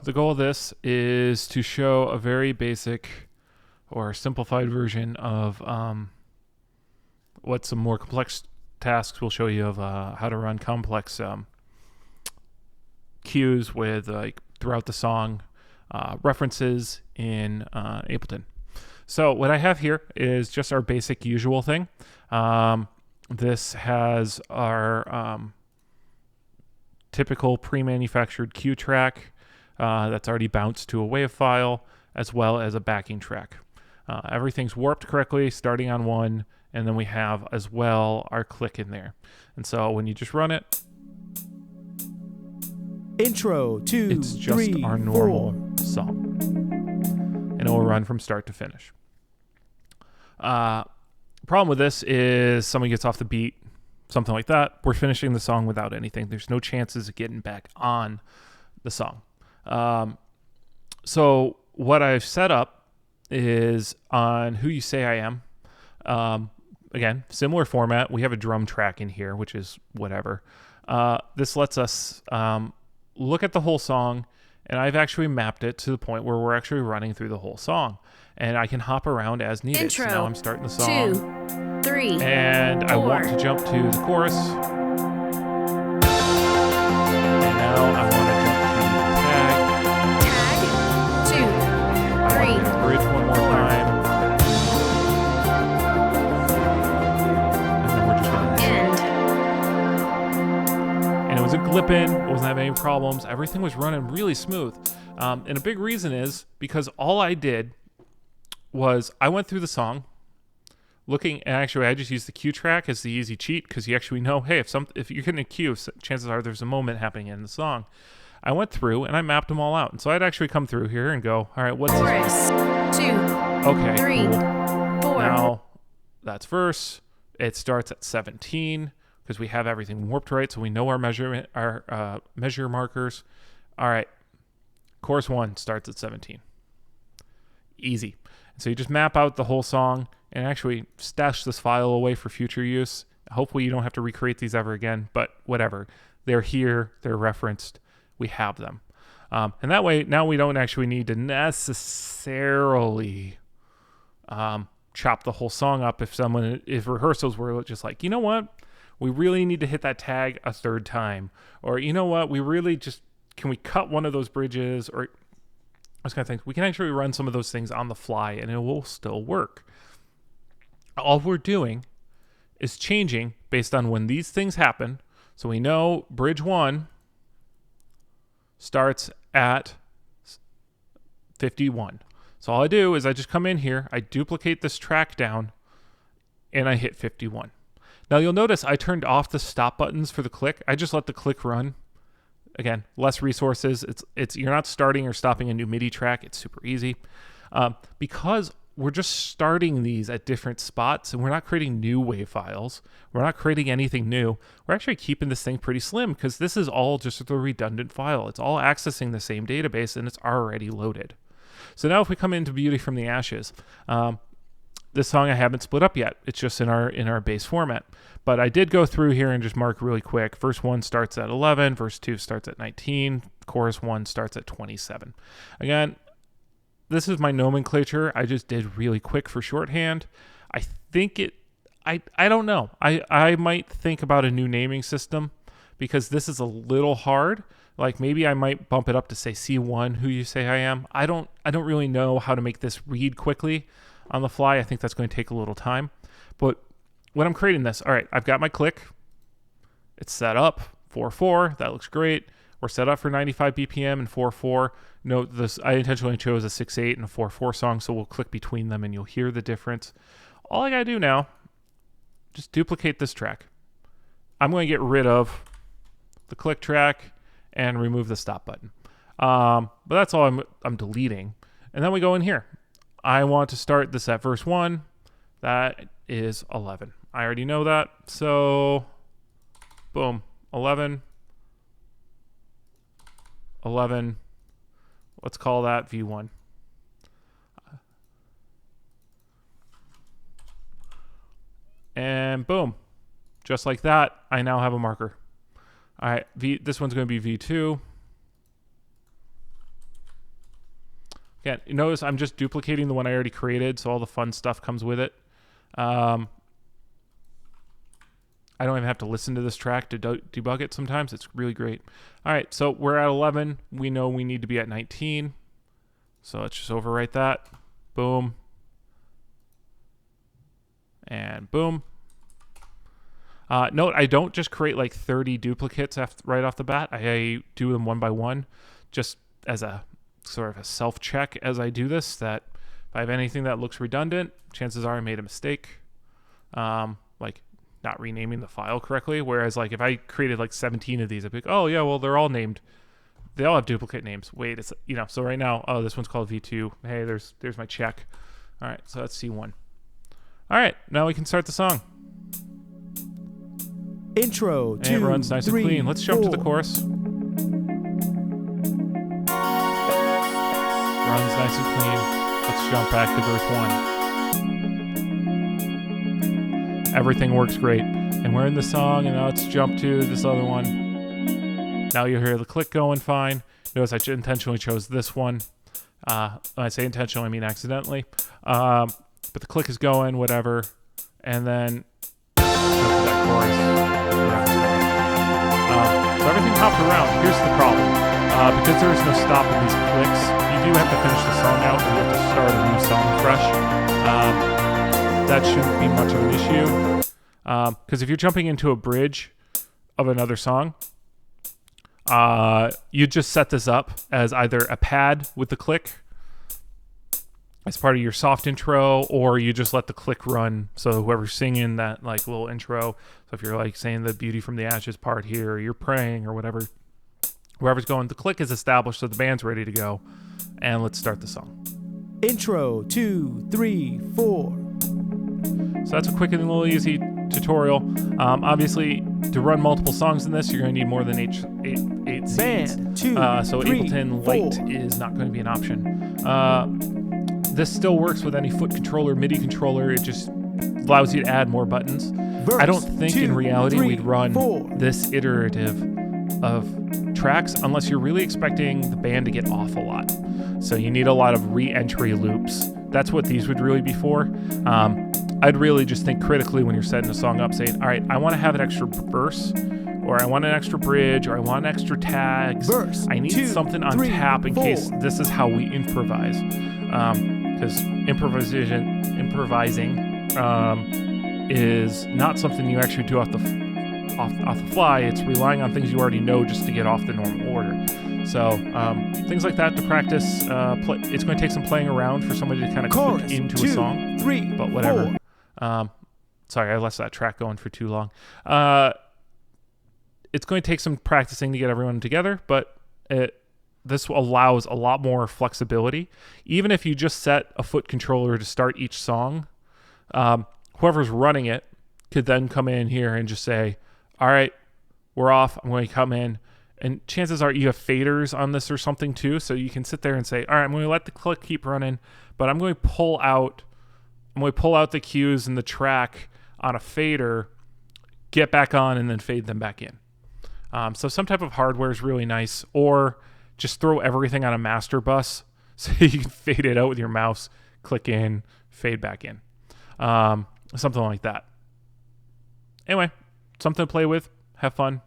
the goal of this is to show a very basic or simplified version of what some more complex tasks will show you of how to run complex cues with throughout the song references in Ableton. So what I have here is just our basic usual thing. This has our typical pre-manufactured cue track that's already bounced to a WAV file, as well as a backing track. Everything's warped correctly, starting on 1, and then we have as well our click in there. And so when you just run it, intro 2, it's just 3, our normal song, and it will run from start to finish. Problem with this is someone gets off the beat, something like that. We're finishing the song without anything. There's no chances of getting back on the song. So what I've set up is on Who You Say I Am. Again, similar format. We have a drum track in here, which is whatever. This lets us look at the whole song, and I've actually mapped it to the point where we're actually running through the whole song, and I can hop around as needed. Intro, so now I'm starting the song, 2, 3, and 4. I want to jump to the chorus, and now I want to jump to the tag. Tag 2, I 3, want to do the bridge one more time, and then we're just going to end. and it wasn't clipping, it wasn't having any problems. Everything was running really smooth. And a big reason is because all I did was I went through the song looking, and actually I just used the cue track as the easy cheat, because you actually know, hey, if you're getting a cue, chances are there's a moment happening in the song. I went through and I mapped them all out. And so I'd actually come through here and go, all right, what's Chorus 2, okay, 3, cool. 4. Now that's verse. It starts at 17 because we have everything warped right, so we know our measure markers. All right, chorus 1 starts at 17. Easy. So you just map out the whole song and actually stash this file away for future use. Hopefully you don't have to recreate these ever again, but whatever. They're here, they're referenced, we have them. And that way, now we don't actually need to necessarily chop the whole song up if rehearsals were just like, you know what, we really need to hit that tag a third time. Or you know what, can we cut one of those bridges, or those kind of things. We can actually run some of those things on the fly and it will still work. All we're doing is changing based on when these things happen. So we know bridge 1 starts at 51. So all I do is I just come in here, I duplicate this track down, and I hit 51. Now you'll notice I turned off the stop buttons for the click. I just let the click run. Again, less resources. It's you're not starting or stopping a new MIDI track. It's super easy. Because we're just starting these at different spots and we're not creating new WAV files. We're not creating anything new. We're actually keeping this thing pretty slim because this is all just a redundant file. It's all accessing the same database and it's already loaded. So now if we come into Beauty from the Ashes, this song I haven't split up yet. It's just in our base format. But I did go through here and just mark really quick. Verse 1 starts at 11. Verse 2 starts at 19. Chorus 1 starts at 27. Again, this is my nomenclature. I just did really quick for shorthand. I think I don't know. I might think about a new naming system because this is a little hard. Like maybe I might bump it up to say C1, Who You Say I Am. I don't really know how to make this read quickly on the fly. I think that's going to take a little time. But when I'm creating this, all right, I've got my click. It's set up 4/4. That looks great. We're set up for 95 BPM and 4/4. Note this, I intentionally chose a 6/8 and a 4/4 song, so we'll click between them and you'll hear the difference. All I gotta do now, just duplicate this track. I'm going to get rid of the click track and remove the stop button. But that's all I'm deleting. And then we go in here. I want to start this at verse 1. That is 11. I already know that. So, boom, 11. 11. Let's call that V1. And boom, just like that, I now have a marker. All right, this one's going to be V2. Again, you notice I'm just duplicating the one I already created, so all the fun stuff comes with it. I don't even have to listen to this track to debug it sometimes. It's really great. All right, so we're at 11. We know we need to be at 19. So let's just overwrite that. Boom. And boom. Note, I don't just create like 30 duplicates right off the bat. I do them one by one, just as a sort of a self-check as I do this, that if I have anything that looks redundant, chances are I made a mistake. Like not renaming the file correctly. Whereas like if I created like 17 of these, I'd be like, oh yeah, well they're all named. They all have duplicate names. Wait, it's, you know, so right now, oh, this one's called V2. Hey, there's my check. All right, so that's C1. All right, now we can start the song. Intro, And 2, it runs nice 3, and clean. Let's jump to the 4. chorus. Runs nice and clean. Let's jump back to verse 1. Everything works great. And we're in the song, and now let's jump to this other one. Now you'll hear the click going fine. Notice I intentionally chose this one. When I say intentionally, I mean accidentally. But the click is going, whatever. And then jump to that chorus. So everything hops around. Here's the problem. Because there is no stop in these clicks, you do have to finish the song out, or you have to start a new song fresh. That shouldn't be much of an issue. Because if you're jumping into a bridge of another song, you just set this up as either a pad with the click as part of your soft intro, or you just let the click run. So whoever's singing that like little intro, so if you're like saying the beauty from the ashes part here, or you're praying or whatever, whoever's going, the click is established, so the band's ready to go. And let's start the song. Intro, 2, 3, 4. So that's a quick and a little easy tutorial. Obviously, to run multiple songs in this, you're going to need more than eight seeds. Band, 2, So 3, Ableton 4. Lite is not going to be an option. This still works with any foot controller, MIDI controller. It just allows you to add more buttons. Verse, I don't think 2, in reality 3, we'd run 4. this iterative of tracks unless you're really expecting the band to get off a lot. So you need a lot of re-entry loops. That's what these would really be for. I'd really just think critically when you're setting a song up, saying, all right, I want to have an extra verse, or I want an extra bridge, or I want extra tags. Verse, I need 2, something on 3, tap in 4. case this is how we improvise. Because improvising is not something you actually do off the fly. It's relying on things you already know just to get off the normal order. So things like that to practice. It's going to take some playing around for somebody to kind of click into 2, a song. 3, But whatever. 4. Sorry, I left that track going for too long. It's going to take some practicing to get everyone together, but this allows a lot more flexibility. Even if you just set a foot controller to start each song, whoever's running it could then come in here and just say, all right, we're off. I'm going to come in. And chances are you have faders on this or something too. So you can sit there and say, all right, I'm going to let the click keep running, but I'm going to pull out the cues and the track on a fader, get back on, and then fade them back in. So some type of hardware is really nice, or just throw everything on a master bus so you can fade it out with your mouse, click in, fade back in. Something like that. Anyway, something to play with. Have fun.